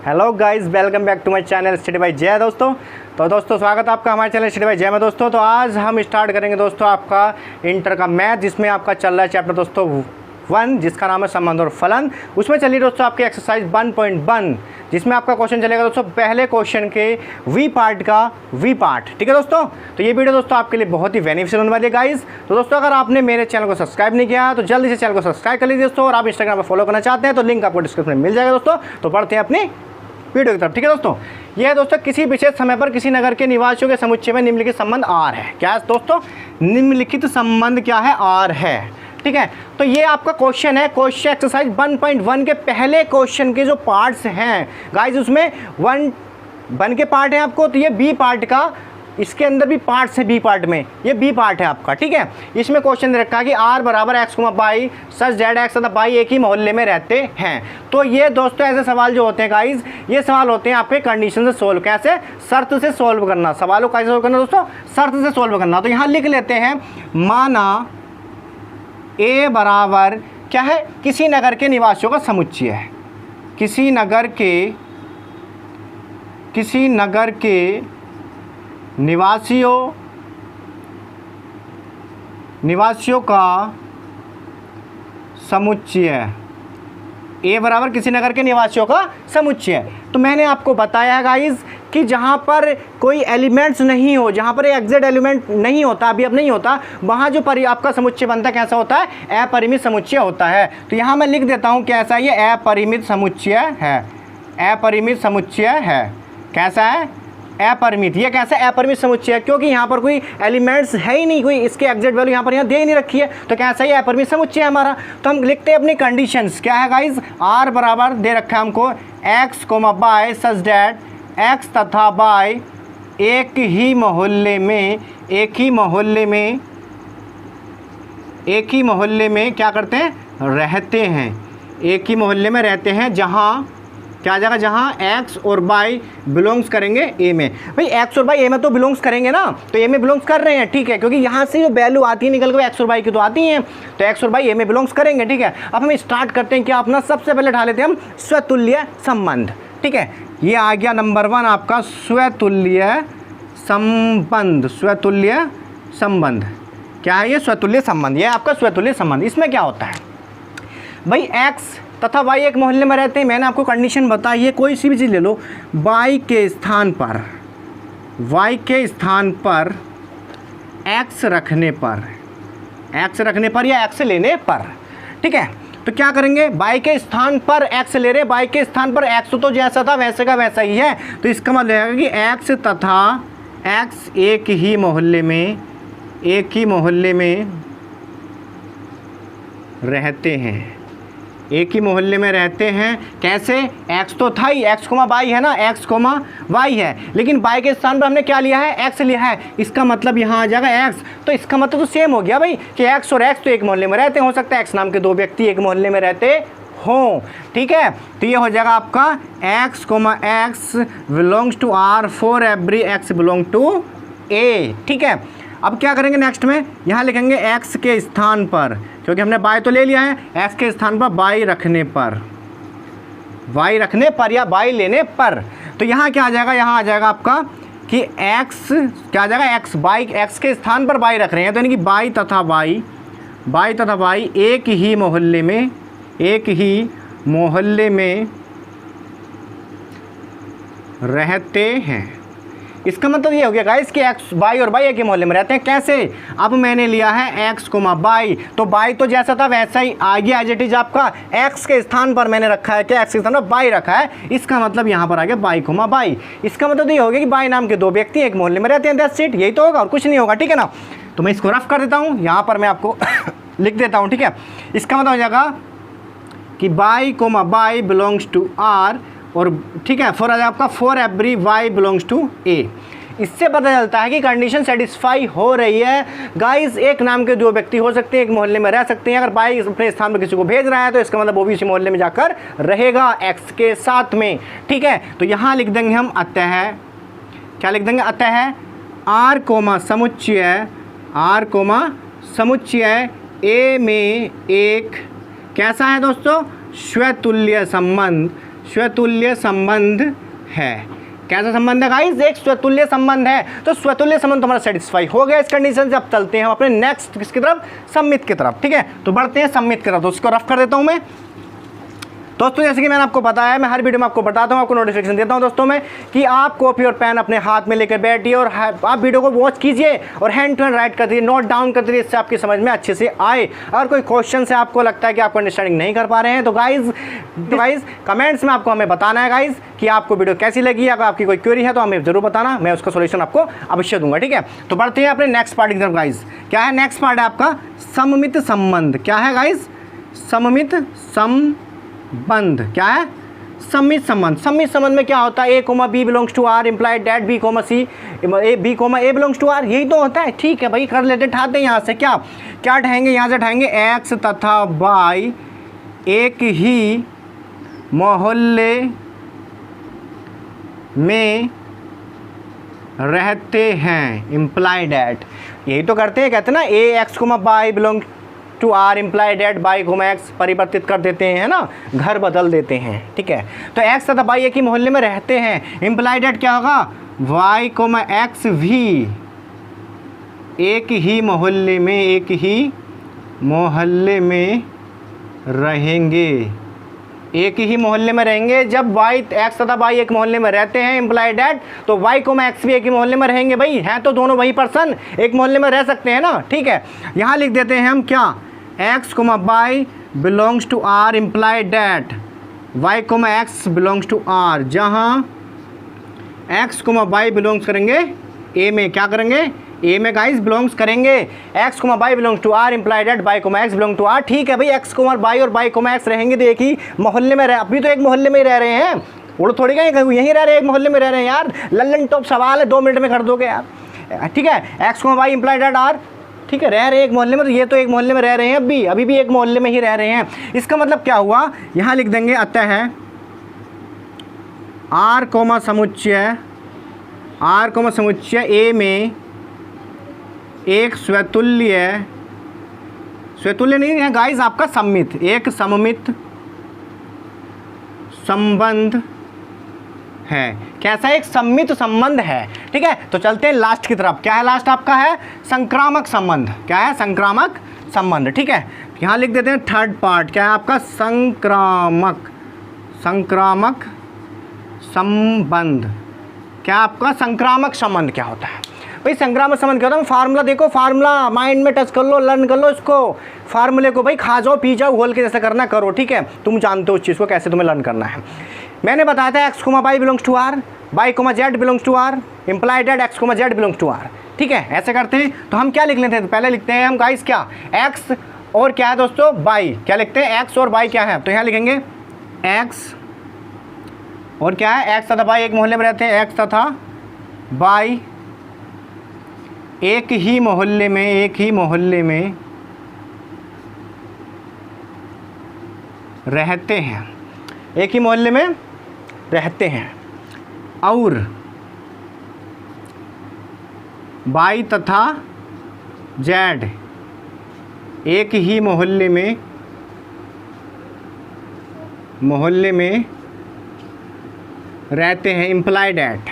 Hello guys, welcome back to my channel study by Jai. दोस्तों स्वागत है आपका हमारे चैनल स्टडी बाय जय में। दोस्तों तो आज हम स्टार्ट करेंगे दोस्तों आपका इंटर का मैथ, जिसमें आपका चल रहा है चैप्टर दोस्तों 1, जिसका नाम है संबंध और फलन। उसमें चलिए दोस्तों आपकी एक्सरसाइज 1.1, जिसमें आपका क्वेश्चन चलेगा दोस्तों पहले क्वेश्चन के वी पार्ट का वी पार्ट। ठीक है दोस्तों, तो ये वीडियो दोस्तों आपके लिए बहुत ही बेनिफिशियल होने वाली है गाइस। तो दोस्तों अगर आपने मेरे चैनल को सब्सक्राइब नहीं किया तो जल्दी से चैनल को सब्सक्राइब कर लीजिए दोस्तों, और आप इंस्टाग्राम पर फॉलो करना चाहते हैं तो लिंक आपको डिस्क्रिप्शन में मिल जाएगा दोस्तों। तो पढ़ते हैं अपनी वीडियो की तरफ। ठीक है दोस्तों, यह है दोस्तों किसी विशेष समय पर किसी नगर के निवासियों के समुच्चय में निम्नलिखित संबंध आर है। क्या है दोस्तों? निम्नलिखित संबंध क्या है? आर है। ठीक है, तो ये आपका क्वेश्चन है, क्वेश्चन एक्सरसाइज 1.1 के पहले क्वेश्चन के जो पार्ट्स हैं गाइस, उसमें 1 के पार्ट है आपको, तो ये बी पार्ट का, इसके अंदर भी पार्ट्स है बी पार्ट में, ये बी पार्ट है आपका। ठीक है, इसमें क्वेश्चन रखा है कि आर बराबर x y such that x तथा वाई एक ही मोहल्ले में रहते हैं। तो ये दोस्तों ऐसे सवाल जो होते हैं गाइस, ये सवाल होते हैं आपके कंडीशन से सोल्व, कैसे? शर्त से सोल्व करना। सवालों को कैसे सोल्व करना दोस्तों? शर्त से सोल्व करना। तो यहाँ लिख लेते हैं, माना ए बराबर क्या है? किसी नगर के निवासियों का समुच्चय है। किसी नगर के निवासियों का समुच्चय। ए बराबर किसी नगर के निवासियों का समुच्चय। तो मैंने आपको बताया है गाइस कि जहाँ पर कोई एलिमेंट्स नहीं हो, जहाँ पर एग्जैक्ट एलिमेंट नहीं होता, अभी अब नहीं होता, वहाँ जो आपका समुच्चय बनता है कैसा होता है? अपरिमित समुच्चय होता है। तो यहाँ मैं लिख देता हूँ कैसा ये अपरिमित समुच्चय है। अपरिमित समुच्चय है। कैसा है? अपरिमित। ये कैसा अपरिमित समुच्चय है? क्योंकि यहाँ पर कोई एलिमेंट्स है ही नहीं, कोई इसके एग्जैक्ट वैल्यू यहाँ पर दे ही नहीं रखी है, तो कैसा ही अपरिमित समुच्चय है हमारा। तो हम लिखते हैं अपनी कंडीशंस। क्या है गाइस? आर बराबर दे रखा है हमको x comma y such that x तथा बाय एक ही मोहल्ले में क्या करते हैं? रहते हैं। एक ही मोहल्ले में रहते हैं, जहाँ क्या जाएगा? जहाँ एक्स और वाई बिलोंग्स करेंगे ए में। भाई एक्स और वाई ए में तो बिलोंग्स करेंगे ना, तो ए में बिलोंग्स कर रहे हैं। ठीक है, क्योंकि यहाँ से जो वैल्यू आती है निकल के एक्स और वाई की तो आती हैं, तो एक्स और वाई ए में बिलोंग्स करेंगे। ठीक है, अब हम स्टार्ट करते हैं क्या अपना? सबसे पहले उठा लेते हैं हम स्वतुल्य संबंध। ठीक है, ये आ गया नंबर 1 आपका स्वतुल्य संबंध। स्वतुल्य संबंध क्या है? ये स्वतुल्य संबंध, ये आपका स्वतुल्य संबंध। इसमें क्या होता है भाई? एक्स तथा वाई एक मोहल्ले में रहते हैं। मैंने आपको कंडीशन बताई है, कोई सी भी चीज़ ले लो, वाई के स्थान पर एक्स रखने पर या एक्स लेने पर। ठीक है, तो क्या करेंगे? वाई के स्थान पर एक्स ले रहे, वाई के स्थान पर एक्स तो जैसा था वैसे का वैसा ही है, तो इसका मतलब है कि एक्स तथा एक्स एक ही मोहल्ले में रहते हैं। एक ही मोहल्ले में रहते हैं। कैसे? एक्स तो था ही, एक्स कोमा वाई है ना, एक्स कोमा वाई है, लेकिन वाई के स्थान पर हमने क्या लिया है? एक्स लिया है। इसका मतलब यहाँ आ जाएगा एक्स। तो इसका मतलब तो सेम हो गया भाई कि एक्स और एक्स तो एक मोहल्ले में रहते हैं। हो सकता है एक्स नाम के दो व्यक्ति एक मोहल्ले में रहते हों। ठीक है, तो ये हो जाएगा आपका X comma x belongs to R for every X belong to A. ठीक है, अब क्या करेंगे नेक्स्ट में? यहाँ लिखेंगे एक्स के स्थान पर, क्योंकि हमने बाई तो ले लिया है, एक्स के स्थान पर बाई रखने पर या बाई लेने पर। तो यहाँ क्या आ जाएगा? यहाँ आ जाएगा आपका कि एक्स क्या आ जाएगा? एक्स बाई, एक्स के स्थान पर बाई रख रहे हैं, तो यानी कि बाई तथा बाई एक ही मोहल्ले में रहते हैं। इसका मतलब ये हो गया गाइस कि एक्स बाई और बाई एक ही मोहल्ले में रहते हैं। कैसे? अब मैंने लिया है एक्स कोमा बाई, तो बाई तो जैसा था वैसा ही आ गया एज इट इज आपका। एक्स के स्थान पर मैंने रखा है क्या? एक्स के स्थान पर बाई रखा है, इसका मतलब यहाँ पर आ गया बाई कोमा बाई। इसका मतलब ये हो गया कि बाई नाम के दो व्यक्ति एक मोहल्ले में रहते हैं। दैट्स इट, यही तो होगा और कुछ नहीं होगा। ठीक है ना, तो मैं इसको रफ कर देता हूँ, यहाँ पर मैं आपको लिख देता हूँ। ठीक है, इसका मतलब हो जाएगा कि Y comma Y belongs to R, और ठीक है फॉर आपका for every Y belongs to A. इससे पता चलता है कि कंडीशन सेटिस्फाई हो रही है। गाइस एक नाम के दो व्यक्ति हो सकते हैं, एक मोहल्ले में रह सकते हैं। अगर बाई अपने स्थान पर किसी को भेज रहा है तो इसका मतलब वो भी इसी मोहल्ले में जाकर रहेगा एक्स के साथ में। ठीक है, तो यहाँ लिख देंगे हम अतः, क्या लिख देंगे? अतः आर कोमा समुच्चय समुच्चय ए में एक कैसा है दोस्तों, स्वतुल्य संबंध, स्वतुल्य संबंध है। कैसा संबंध है गाइस, एक स्वतुल्य संबंध है। तो स्वतुल्य संबंध हमारा सेटिस्फाई हो गया इस कंडीशन से। अब चलते हैं हम अपने नेक्स्ट किसकी तरफ, सममित की तरफ। ठीक है, तो बढ़ते हैं सममित की तरफ। तो उसको रफ कर देता हूं मैं दोस्तों। जैसे कि मैंने आपको बताया, मैं हर वीडियो में आपको बताता हूँ, आपको नोटिफिकेशन देता हूँ दोस्तों में, कि आप कॉपी और पेन अपने हाथ में लेकर बैठिए और आप वीडियो को वॉच कीजिए और हैंड टू हैंड राइट करते रहिए, नोट डाउन करते रहिए, इससे आपकी समझ में अच्छे से आए। अगर कोई क्वेश्चन से आपको लगता है कि आपको अंडरस्टैंडिंग नहीं कर पा रहे हैं तो गाइज कमेंट्स में आपको हमें बताना है गाइज कि आपको वीडियो कैसी लगी। अगर आपकी कोई क्वेरी है तो हमें जरूर बताना, मैं उसका सोल्यूशन आपको अवश्य दूंगा। ठीक है, तो बढ़ते हैं अपने नेक्स्ट पार्ट की तरफ गाइज। क्या है नेक्स्ट पार्ट है आपका, सममित संबंध। क्या है गाइज, सममित संबंध। क्या है, सममित संबंध। सममित संबंध में क्या होता है, A comma B belongs to R implied that B comma C, B comma A belongs to R, यही तो होता है। ठीक है भाई, कर लेते, ठाते हैं यहाँ से। क्या क्या ठाएंगे, यहाँ से ठाएंगे एक्स तथा वाई एक ही मोहल्ले में रहते हैं, इम्प्लाइड डैट, यही तो करते हैं। कहते हैं ना, A X comma Y belong to R imply that by comma X, परिवर्तित कर देते हैं ना, घर बदल देते हैं। ठीक है, तो एक्स तथा बाई एक ही मोहल्ले में रहते हैं, इम्प्लाई डेट क्या होगा, वाई कोमा एक्स भी एक ही मोहल्ले में, एक ही मोहल्ले में रहेंगे, एक ही मोहल्ले में रहेंगे। जब वाई एक्स तथा वाई एक मोहल्ले में रहते हैं, इम्प्लाई डेट, तो वाई कोमा एक्स भी एक ही मोहल्ले में रहेंगे। भाई हैं तो दोनों वही पर्सन, एक मोहल्ले में रह सकते हैं ना। ठीक है, यहाँ लिख देते हैं हम क्या, x comma Y belongs to R imply that y comma x belongs to R, जहाँ एक्स कोमा वाई बिलोंग्स करेंगे ए में, क्या करेंगे, ए में गाइस बिलोंग्स करेंगे। X comma Y belongs to R imply that by comma x belong to R. ठीक है भाई, एक्स कोमा वाई और बाई कोमा एक्स रहेंगे तो एक ही मोहल्ले में अभी तो एक मोहल्ले में ही रह रहे हैं, वो थोड़ी कहीं यहीं रह रहे हैं, एक मोहल्ले में रह रहे हैं यार। लल्लन टॉप सवाल है, 2 मिनट में कर दोगे यार। ठीक है, x comma y imply that R, ठीक है, रह रहे हैं एक मोहल्ले में, तो ये तो एक मोहल्ले में रह रहे हैं, अभी भी एक मोहल्ले में ही रह रहे हैं। इसका मतलब क्या हुआ, यहाँ लिख देंगे, अतः है आर कोमा समुच्चय, आर कोमा समुच्चय ए में एक स्वतुल्य, स्वतुल्य नहीं है गाइस आपका, सममित, एक सममित संबंध है। कैसा, एक सममित संबंध है। ठीक है, तो चलते हैं लास्ट की तरफ। क्या है लास्ट आपका, है संक्रामक संबंध। क्या है, संक्रामक संबंध। ठीक है, यहाँ लिख देते हैं थर्ड पार्ट। क्या है आपका, संक्रामक, संक्रामक संबंध। क्या आपका संक्रामक संबंध क्या होता है भाई, संक्रामक संबंध क्या होता है, फार्मूला देखो, फार्मूला माइंड में टच कर लो, लर्न कर लो इसको, फार्मूले को भाई खा जाओ पी जाओ घोल के जैसे करना करो। ठीक है, तुम जानते हो उस चीज़ को कैसे तुम्हें लर्न करना है। मैंने बताया था x comma Y belongs to R, y comma Z belongs to R, implied that x comma Z belongs to R. ठीक है, ऐसे करते हैं। तो हम क्या लिख लेते हैं, पहले लिखते हैं हम गाइस क्या, एक्स और क्या है दोस्तों, वाई। क्या लिखते हैं, एक्स और वाई क्या है, तो यहाँ लिखेंगे एक्स और क्या है, एक्स तथा वाई एक मोहल्ले में रहते हैं, एक्स तथा वाई एक ही मोहल्ले में, एक ही मोहल्ले में रहते हैं, एक ही मोहल्ले में रहते हैं। और वाई तथा जेड एक ही मोहल्ले में रहते हैं, इम्प्लाइड एट,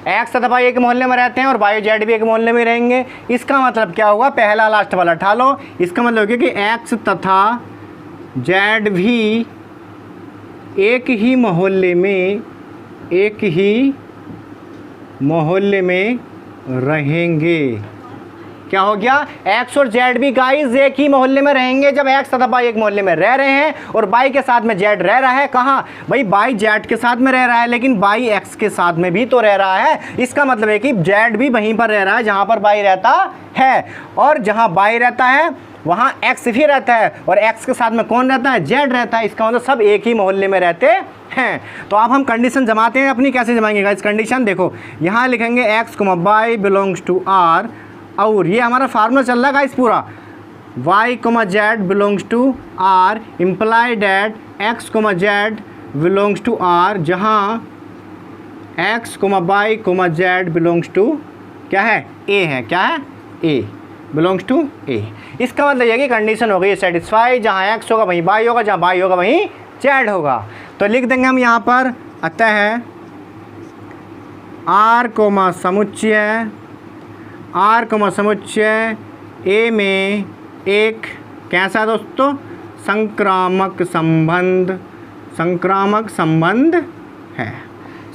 एक्स तथा वाई एक मोहल्ले में रहते हैं और वाई जेड भी एक मोहल्ले में रहेंगे। इसका मतलब क्या होगा, पहला लास्ट वाला उठा लो, इसका मतलब होगा कि एक्स तथा जेड भी एक ही मोहल्ले में, एक ही मोहल्ले में रहेंगे। क्या हो गया, एक्स और जेड भी गाइस एक ही मोहल्ले में रहेंगे। जब एक्स तथा वाई एक मोहल्ले में रह रहे हैं और वाई के साथ में जेड रह रहा है, कहाँ भाई, वाई जेड के साथ में रह रहा है, लेकिन वाई एक्स के साथ में भी तो रह रहा है। इसका मतलब है कि जेड भी वहीं पर रह रहा है जहाँ पर वाई रहता है, और जहाँ वाई रहता है वहाँ एक्स भी रहता है, और एक्स के साथ में कौन रहता है, जेड रहता है। इसका मतलब सब एक ही मोहल्ले में रहते हैं। तो अब हम कंडीशन जमाते हैं अपनी, कैसे जमाएंगे गाइस कंडीशन, देखो यहाँ लिखेंगे X comma Y belongs to R, और ये हमारा फार्मूला चल रहा है गाइस पूरा, Y comma Z belongs to R imply that x comma Z belongs to R, जहाँ x comma Y comma Z belongs to क्या है, ए है। क्या है, ए। बिलोंग्स टू ए। इसका मतलब यह कि कंडीशन हो गई सेटिस्फाई, जहाँ एक्स होगा वहीं वाई होगा, जहाँ वाई होगा वहीं जेड होगा। तो लिख देंगे हम यहाँ पर अतः आर कोमा समुच्चय ए में एक कैसा दोस्तों संक्रामक संबंध है।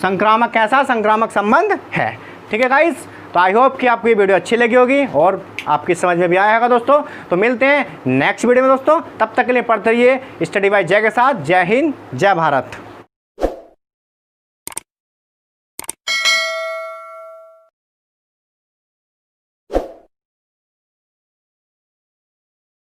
संक्रामक कैसा संक्रामक संबंध है। ठीक है गाइस, तो आई होप कि आपको ये वीडियो अच्छी लगी होगी और आपकी समझ में भी आया होगा दोस्तों। तो मिलते हैं नेक्स्ट वीडियो में दोस्तों, तब तक के लिए पढ़ते रहिए स्टडी बाय जय के साथ। जय हिंद, जय भारत।